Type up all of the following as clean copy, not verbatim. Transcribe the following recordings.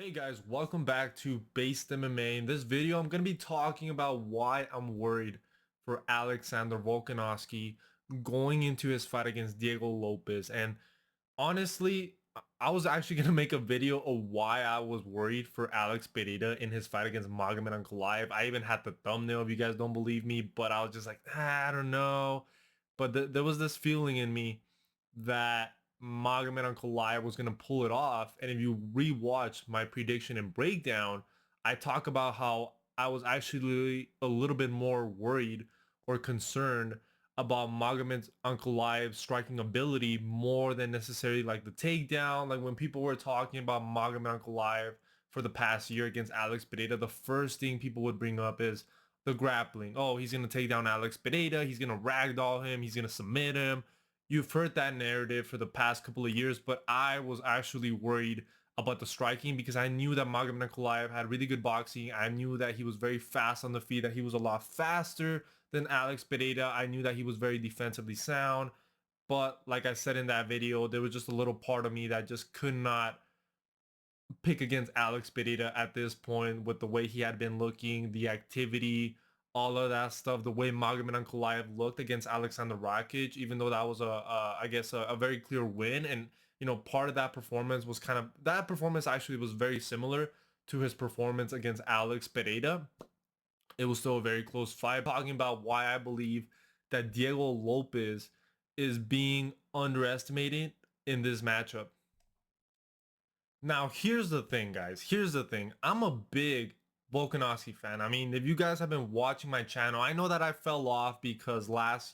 Hey guys, welcome back to Based MMA. In this video, I'm going to be talking about why I'm worried for Alexander Volkanovski going into his fight against Diego Lopez. And honestly, I was actually going to make a video of why I was worried for Alex Pereira in his fight against Magomed Ankalaev. I even had the thumbnail if you guys don't believe me, but I was just like, I don't know. But there was this feeling in me that Magomed Ankalaev was going to pull it off. And if you rewatch my prediction and breakdown, I talk about how I was actually a little bit more worried or concerned about Magomed Ankalaev's striking ability more than necessarily like the takedown. Like when people were talking about Magomed Ankalaev for the past year against Alex Pereira, the first thing people would bring up is the grappling. Oh, he's going to take down Alex Pereira. He's going to ragdoll him. He's going to submit him. You've heard that narrative for the past couple of years, but I was actually worried about the striking because I knew that Magomed Ankalaev had really good boxing. I knew that he was very fast on the feet, that he was a lot faster than Alex Pereira. I knew that he was very defensively sound. But like I said in that video, there was just a little part of me that just could not pick against Alex Pereira at this point with the way he had been looking, the activity, all of that stuff, the way Magomed Ankalaev looked against Alexander Rakic, even though that was I guess a very clear win. And, part of that performance was that performance actually was very similar to his performance against Alex Pereira. It was still a very close fight. Talking about why I believe that Diego Lopez is being underestimated in this matchup. Now, here's the thing, guys. Here's the thing. I'm a big Volkanovski fan. I mean, if you guys have been watching my channel, I know that I fell off because last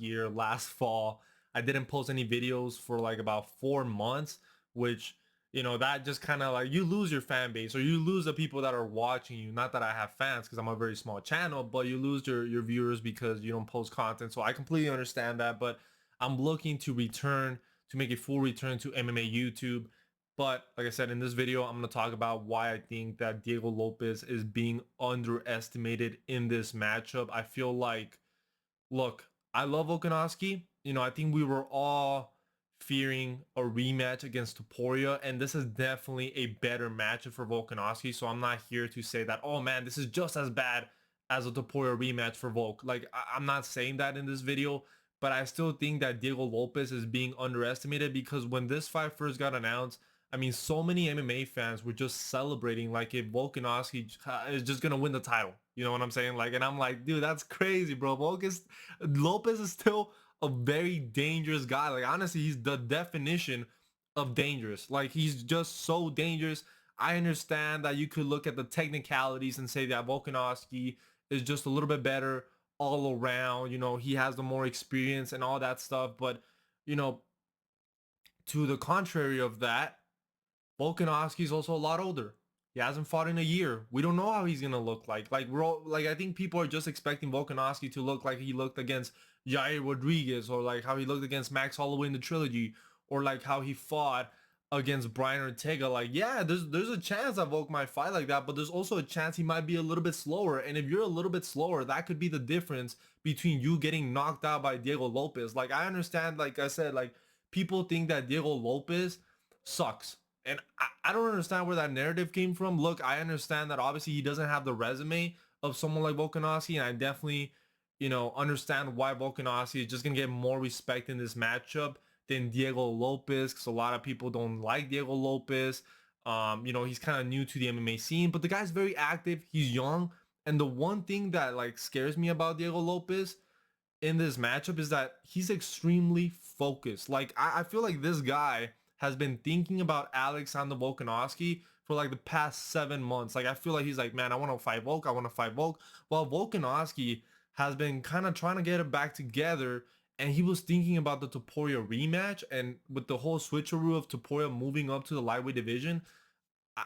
fall, I didn't post any videos for like about 4 months, which, that just kind of like you lose your fan base or you lose the people that are watching you. Not that I have fans because I'm a very small channel, but you lose your viewers because you don't post content. So I completely understand that, but I'm looking to make a full return to MMA YouTube. But like I said, in this video, I'm going to talk about why I think that Diego Lopez is being underestimated in this matchup. I feel like, look, I love Volkanovski. I think we were all fearing a rematch against Topuria, and this is definitely a better matchup for Volkanovski. So I'm not here to say that, oh man, this is just as bad as a Topuria rematch for Volk. Like, I'm not saying that in this video, but I still think that Diego Lopez is being underestimated because when this fight first got announced, I mean, so many MMA fans were just celebrating like if Volkanovski is just gonna win the title. You know what I'm saying? Like, and I'm like, dude, that's crazy, bro. Lopez is still a very dangerous guy. Like, honestly, he's the definition of dangerous. Like, he's just so dangerous. I understand that you could look at the technicalities and say that Volkanovski is just a little bit better all around. He has the more experience and all that stuff. But, you know, to the contrary of that, Volkanovski is also a lot older. He hasn't fought in a year. We don't know how he's gonna look like. I think people are just expecting Volkanovski to look like he looked against Jair Rodriguez, or like how he looked against Max Holloway in the trilogy, or like how he fought against Brian Ortega. Like, yeah, there's a chance that Volk might fight like that, but there's also a chance he might be a little bit slower. And if you're a little bit slower, that could be the difference between you getting knocked out by Diego Lopez. Like, I understand, like I said, like people think that Diego Lopez sucks. And I don't understand where that narrative came from. Look, I understand that obviously he doesn't have the resume of someone like Volkanovski, and I definitely, understand why Volkanovski is just going to get more respect in this matchup than Diego Lopez, because a lot of people don't like Diego Lopez. He's kind of new to the MMA scene, but the guy's very active. He's young. And the one thing that like scares me about Diego Lopez in this matchup is that he's extremely focused. Like, I feel like this guy has been thinking about Alexander Volkanovski for like the past 7 months. Like, I feel like he's like, man, I want to fight Volk. I want to fight Volk. While Volkanovski has been kind of trying to get it back together, and he was thinking about the Topuria rematch, and with the whole switcheroo of Topuria moving up to the lightweight division,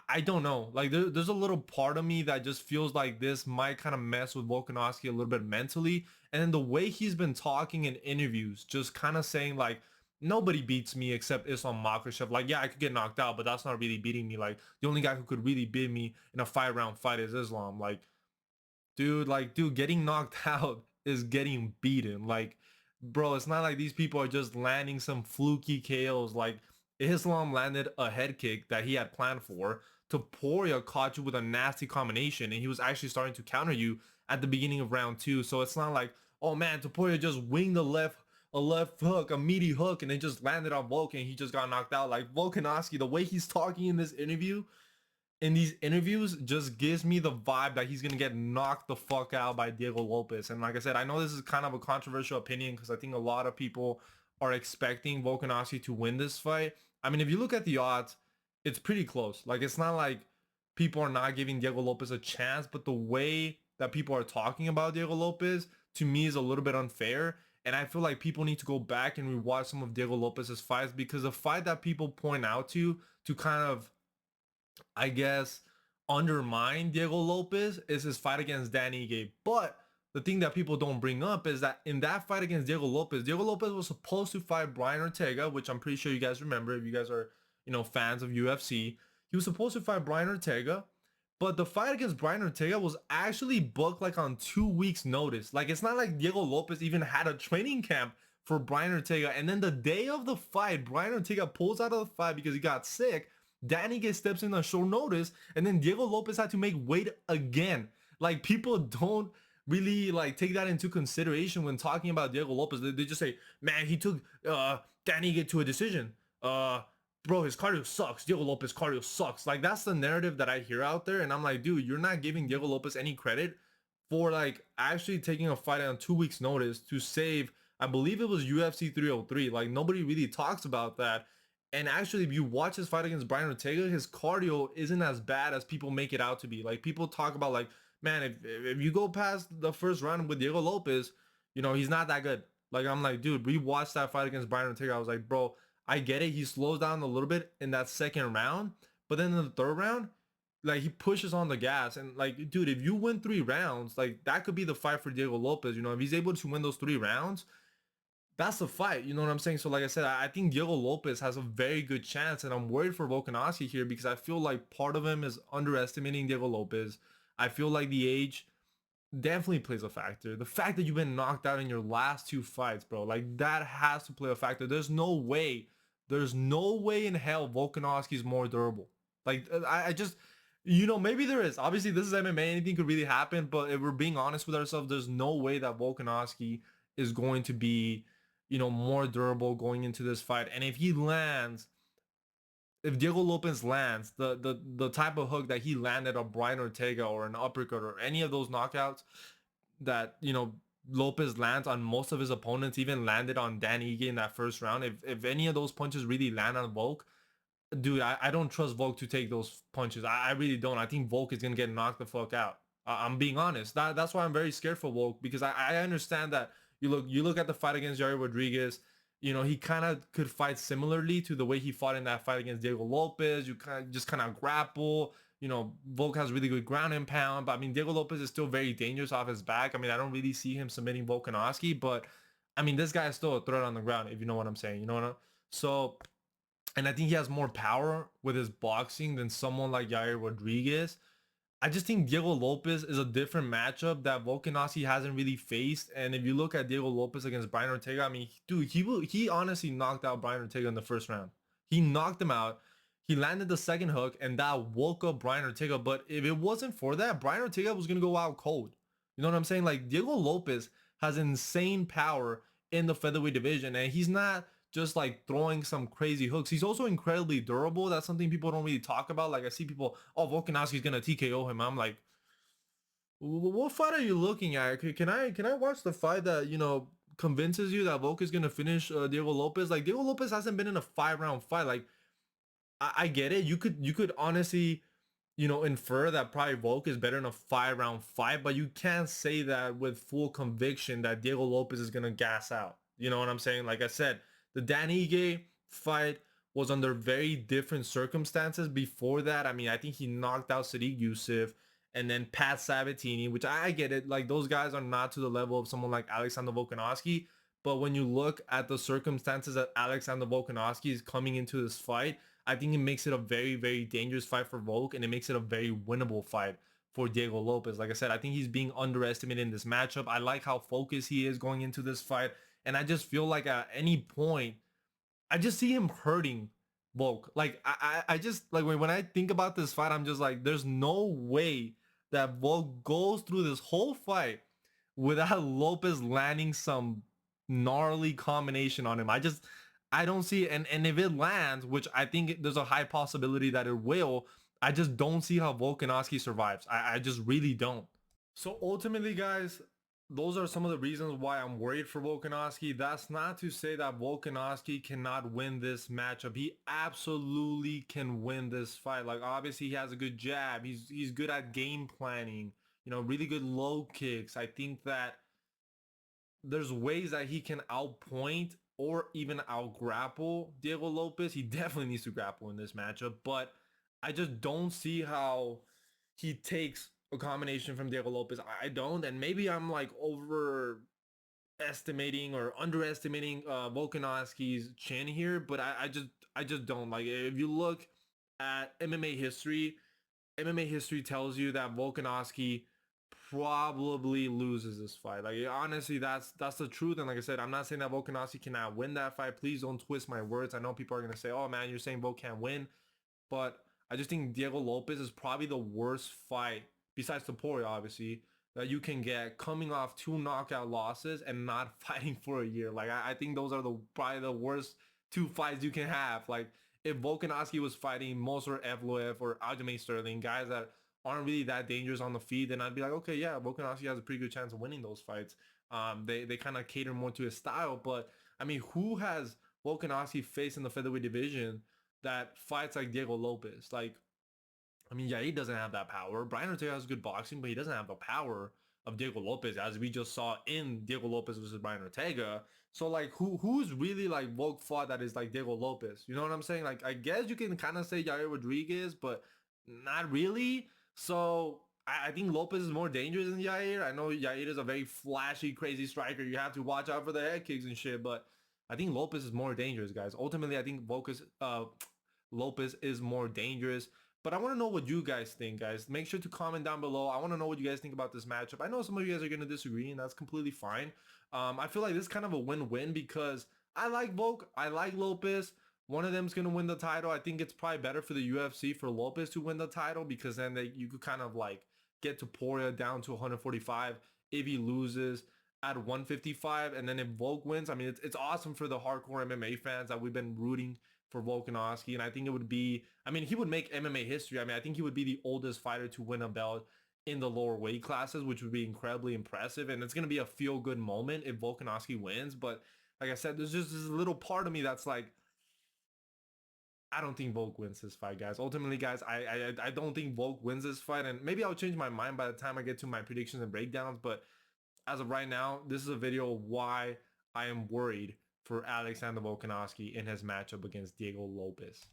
I don't know. Like, there's a little part of me that just feels like this might kind of mess with Volkanovski a little bit mentally. And then the way he's been talking in interviews, just kind of saying like, nobody beats me except Islam Makhachev. Like, yeah, I could get knocked out, but that's not really beating me. Like, the only guy who could really beat me in a 5-round fight is Islam. Dude, getting knocked out is getting beaten. Like, bro, it's not like these people are just landing some fluky KOs. Like, Islam landed a head kick that he had planned for. Topuria caught you with a nasty combination, and he was actually starting to counter you at the beginning of round 2. So it's not like, oh man, Topuria just winged a left hook, a meaty hook, and it just landed on Volk and he just got knocked out. Like Volkanovski, the way he's talking in these interviews just gives me the vibe that he's gonna get knocked the fuck out by Diego Lopez. And like I said, I know this is kind of a controversial opinion because I think a lot of people are expecting Volkanovski to win this fight. I mean, if you look at the odds, it's pretty close. Like, it's not like people are not giving Diego Lopez a chance, but the way that people are talking about Diego Lopez to me is a little bit unfair. And I feel like people need to go back and rewatch some of Diego Lopez's fights, because the fight that people point out to kind of, I guess, undermine Diego Lopez is his fight against Dan Ige. But the thing that people don't bring up is that in that fight against Diego Lopez was supposed to fight Brian Ortega, which I'm pretty sure you guys remember if you guys are, fans of UFC. He was supposed to fight Brian Ortega, but the fight against Brian Ortega was actually booked like on 2 weeks notice. Like, it's not like Diego Lopez even had a training camp for Brian Ortega. And then the day of the fight, Brian Ortega pulls out of the fight because he got sick. Danny gets steps in on short notice, and then Diego Lopez had to make weight again. Like, people don't really like take that into consideration when talking about Diego Lopez. They just say, man, he took Danny get to a decision. Bro, his cardio sucks. Diego Lopez cardio sucks. Like, that's the narrative that I hear out there, and I'm like, dude, you're not giving Diego Lopez any credit for like actually taking a fight on 2 weeks notice to save, I believe it was UFC 303. Like, nobody really talks about that. And actually, if you watch his fight against Brian Ortega, his cardio isn't as bad as people make it out to be. Like, people talk about like, man, if you go past the first round with Diego Lopez, he's not that good. Like, I'm like, dude, rewatch that fight against Brian Ortega. I was like, bro, I get it. He slows down a little bit in that second round, but then in the third round, like, he pushes on the gas. And like, dude, if you win 3 rounds, like, that could be the fight for Diego Lopez. If he's able to win those 3 rounds, that's the fight. You know what I'm saying? So like I said, I think Diego Lopez has a very good chance, and I'm worried for Volkanovski here because I feel like part of him is underestimating Diego Lopez. I feel like the age definitely plays a factor. The fact that you've been knocked out in your last 2 fights, bro, like, that has to play a factor. There's no way in hell Volkanovski is more durable. Like, I just, maybe there is. Obviously, this is MMA. Anything could really happen. But if we're being honest with ourselves, there's no way that Volkanovski is going to be, more durable going into this fight. And if Diego Lopez lands the type of hook that he landed on Brian Ortega, or an uppercut, or any of those knockouts that, Lopez lands on most of his opponents, even landed on Dan Ige in that first round. If any of those punches really land on Volk, dude, I don't trust Volk to take those punches. I really don't. I think Volk is gonna get knocked the fuck out. I'm being honest. That's why I'm very scared for Volk, because I understand that you look at the fight against Yair Rodriguez. He kind of could fight similarly to the way he fought in that fight against Diego Lopez. You kind of grapple. Volk has really good ground and pound, but I mean, Diego Lopez is still very dangerous off his back. I mean, I don't really see him submitting Volkanovski, but I mean, this guy is still a threat on the ground, if you know what I'm saying. You know what I So, and I think he has more power with his boxing than someone like Yair Rodriguez. I just think Diego Lopez is a different matchup that Volkanovski hasn't really faced. And if you look at Diego Lopez against Brian Ortega, I mean, dude, he honestly knocked out Brian Ortega in the first round. He knocked him out. He landed the second hook, and that woke up Brian Ortega. But if it wasn't for that, Brian Ortega was gonna go out cold. You know what I'm saying? Like, Diego Lopez has insane power in the featherweight division, and he's not just like throwing some crazy hooks. He's also incredibly durable. That's something people don't really talk about. Like, I see people, oh, Volkanovski's gonna TKO him. I'm like, what fight are you looking at? Can I watch the fight that convinces you that Volk is gonna finish Diego Lopez? Like, Diego Lopez hasn't been in a 5 round fight. Like, I get it. You could honestly, infer that probably Volk is better in a 5 round fight, but you can't say that with full conviction that Diego Lopez is gonna gas out. You know what I'm saying? Like I said, the Dan Ige fight was under very different circumstances. Before that, I mean, I think he knocked out Sadiq Youssef and then Pat Sabatini, which I get it. Like, those guys are not to the level of someone like Alexander Volkanovski. But when you look at the circumstances that Alexander Volkanovski is coming into this fight, I think it makes it a very, very dangerous fight for Volk, and it makes it a very winnable fight for Diego Lopez. Like I said, I think he's being underestimated in this matchup. I like how focused he is going into this fight, and I just feel like at any point, I just see him hurting Volk. Like I just like when I think about this fight, I'm just like, there's no way that Volk goes through this whole fight without Lopez landing some gnarly combination on him. I don't see it. And if it lands, which I think there's a high possibility that it will, I just don't see how Volkanovski survives. I just really don't. So ultimately, guys, those are some of the reasons why I'm worried for Volkanovski. That's not to say that Volkanovski cannot win this matchup. He absolutely can win this fight. Like obviously he has a good jab. He's good at game planning. You know, really good low kicks. I think that there's ways that he can outpoint or even out grapple Diego Lopez. He definitely needs to grapple in this matchup, but I just don't see how he takes a combination from Diego Lopez. I don't, and maybe I'm like overestimating or underestimating Volkanovski's chin here, but I just don't. Like if you look at MMA history tells you that Volkanovski probably loses this fight. Like honestly, that's the truth. And like I said, I'm not saying that Volkanovski cannot win that fight. Please don't twist my words. I know people are gonna say, "Oh man, you're saying Volk can't win," but I just think Diego Lopez is probably the worst fight besides Topuria, obviously, that you can get coming off two knockout losses and not fighting for a year. Like I think those are the probably the worst two fights you can have. Like if Volkanovski was fighting Moser Evloev or Aljamain Sterling, guys that aren't really that dangerous on the feet, then I'd be like, okay, yeah, Volkanovski has a pretty good chance of winning those fights. They kind of cater more to his style, but I mean, who has Volkanovski faced in the featherweight division that fights like Diego Lopez? Like, I mean, yeah, he doesn't have that power. Brian Ortega has good boxing, but he doesn't have the power of Diego Lopez, as we just saw in Diego Lopez versus Brian Ortega. So like, who's really like Volk fought that is like Diego Lopez? You know what I'm saying? Like, I guess you can kind of say Yair Rodriguez, but not really. So I think Lopez is more dangerous than Yair. I know Yair is a very flashy, crazy striker. You have to watch out for the head kicks and shit, but I think Lopez is more dangerous, guys. Ultimately, I think Lopez is more dangerous. But I want to know what you guys think, guys. Make sure to comment down below. I want to know what you guys think about this matchup. I know some of you guys are going to disagree, and that's completely fine. I feel like this is kind of a win-win because I like Volk. I like Lopez. One of them's going to win the title. I think it's probably better for the UFC for Lopez to win the title because then you could kind of like get Topuria down to 145 if he loses at 155. And then if Volk wins, I mean, it's awesome for the hardcore MMA fans that we've been rooting for Volkanovski. And I think it would be, I mean, he would make MMA history. I mean, I think he would be the oldest fighter to win a belt in the lower weight classes, which would be incredibly impressive. And it's going to be a feel-good moment if Volkanovski wins. But like I said, there's just this little part of me that's like, I don't think Volk wins this fight, guys. Ultimately, guys, I don't think Volk wins this fight. And maybe I'll change my mind by the time I get to my predictions and breakdowns. But as of right now, this is a video of why I am worried for Alexander Volkanovski in his matchup against Diego Lopez.